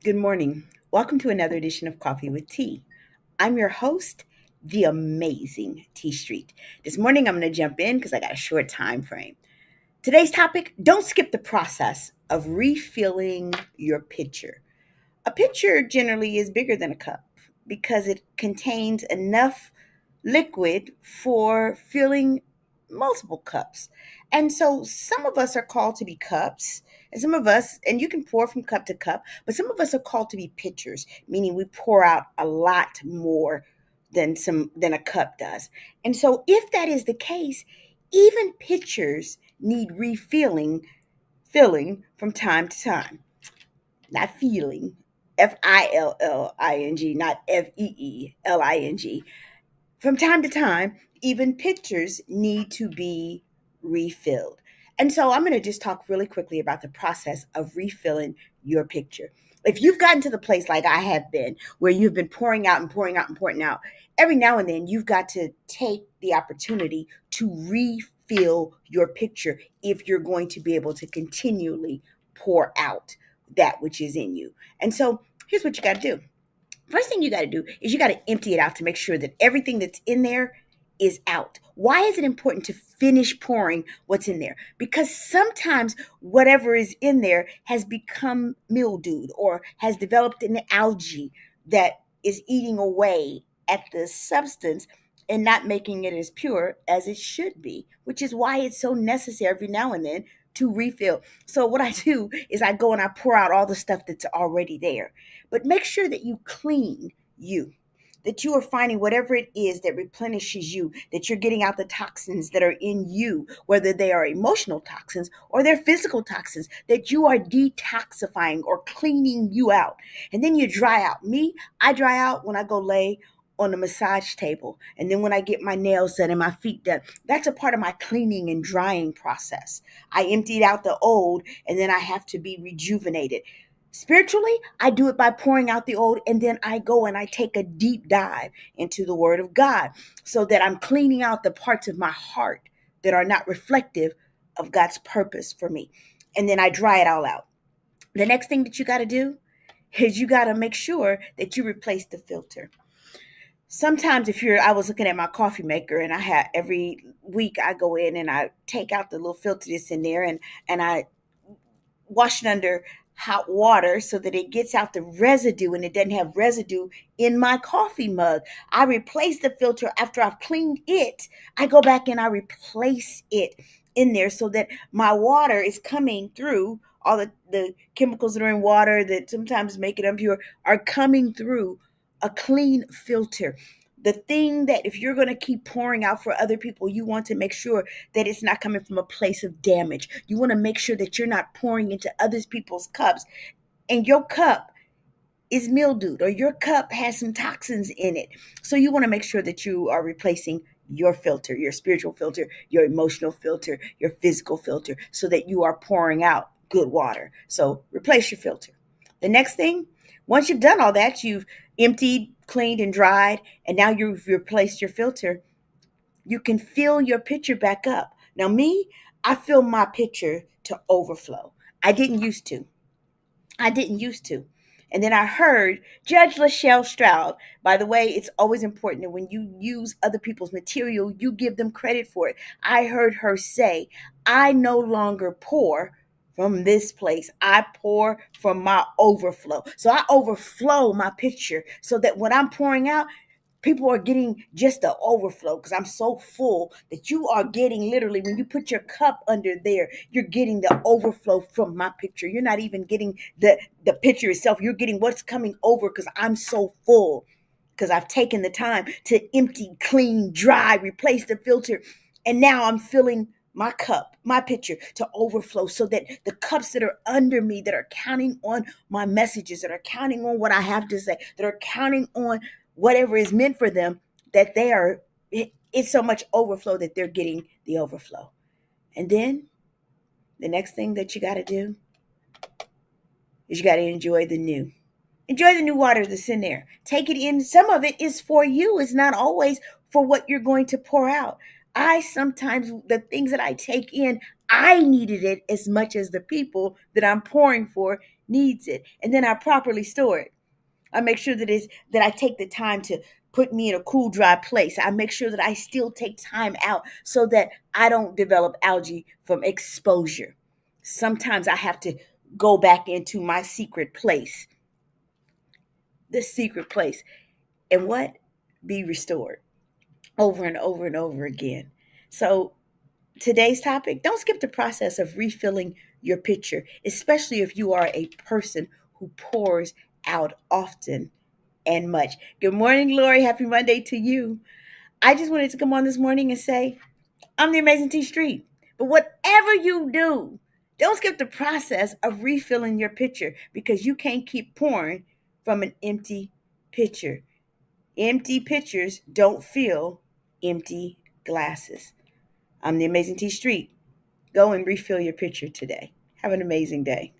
Good morning. Welcome to another edition of Coffee with Tea. I'm your host, the amazing T Street. This morning I'm going to jump in because I got a short time frame. Today's topic: don't skip the process of refilling your pitcher. A pitcher generally is bigger than a cup because it contains enough liquid for filling multiple cups. And so some of us are called to be cups, and some of us, and you can pour from cup to cup, but some of us are called to be pitchers, meaning we pour out a lot more than a cup does. And so if that is the case, even pitchers need filling from time to time. Not feeling, Filling, not Feeling. From time to time, even pitchers need to be refilled. And so I'm going to just talk really quickly about the process of refilling your pitcher. If you've gotten to the place like I have been, where you've been pouring out and pouring out and pouring out, every now and then you've got to take the opportunity to refill your pitcher if you're going to be able to continually pour out that which is in you. And so here's what you got to do. First thing you got to do is you got to empty it out to make sure that everything that's in there is out. Why is it important to finish pouring what's in there? Because sometimes whatever is in there has become mildewed or has developed an algae that is eating away at the substance and not making it as pure as it should be, which is why it's so necessary every now and then to refill. So what I do is I go and I pour out all the stuff that's already there. But make sure that you clean you, that you are finding whatever it is that replenishes you, that you're getting out the toxins that are in you, whether they are emotional toxins or they're physical toxins, that you are detoxifying or cleaning you out. And then you dry out. Me, I dry out when I go lay on the massage table. And then when I get my nails done and my feet done, that's a part of my cleaning and drying process. I emptied out the old and then I have to be rejuvenated. Spiritually, I do it by pouring out the old, and then I go and I take a deep dive into the Word of God so that I'm cleaning out the parts of my heart that are not reflective of God's purpose for me. And then I dry it all out. The next thing that you got to do is you got to make sure that you replace the filter. Sometimes I was looking at my coffee maker, and I had every week I go in and I take out the little filter that's in there, and I wash it under hot water so that it gets out the residue and it doesn't have residue in my coffee mug. I replace the filter after I've cleaned it. I go back and I replace it in there so that my water is coming through. All the chemicals that are in water that sometimes make it impure are coming through a clean filter. The thing that if you're going to keep pouring out for other people, you want to make sure that it's not coming from a place of damage. You want to make sure that you're not pouring into other people's cups and your cup is mildewed or your cup has some toxins in it. So you want to make sure that you are replacing your filter, your spiritual filter, your emotional filter, your physical filter, so that you are pouring out good water. So replace your filter. The next thing, once you've done all that, you've emptied, cleaned, and dried, and now you've replaced your filter, you can fill your pitcher back up. Now, me, I fill my pitcher to overflow. I didn't used to. I didn't used to. And then I heard Judge Lachelle Stroud. By the way, it's always important that when you use other people's material, you give them credit for it. I heard her say, I no longer pour from this place. I pour from my overflow. So I overflow my pitcher so that when I'm pouring out, people are getting just the overflow because I'm so full that you are getting literally when you put your cup under there, you're getting the overflow from my picture. You're not even getting the picture itself. You're getting what's coming over because I'm so full because I've taken the time to empty, clean, dry, replace the filter. And now I'm filling my cup, my pitcher to overflow so that the cups that are under me, that are counting on my messages, that are counting on what I have to say, that are counting on whatever is meant for them, that it's so much overflow that they're getting the overflow. And then the next thing that you got to do is you got to enjoy the new. Enjoy the new water that's in there. Take it in. Some of it is for you. It's not always for what you're going to pour out. The things that I take in, I needed it as much as the people that I'm pouring for needs it. And then I properly store it. I make sure that I take the time to put me in a cool, dry place. I make sure that I still take time out so that I don't develop algae from exposure. Sometimes I have to go back into my secret place, the secret place, and what? Be restored over and over and over again. So today's topic, don't skip the process of refilling your pitcher, especially if you are a person who pours out often and much. Good morning, Lori. Happy Monday to you. I just wanted to come on this morning and say, I'm the Amazing T Street. But whatever you do, don't skip the process of refilling your pitcher because you can't keep pouring from an empty pitcher. Empty pitchers don't fill empty glasses. I'm the Amazing T Street. Go and refill your pitcher today. Have an amazing day.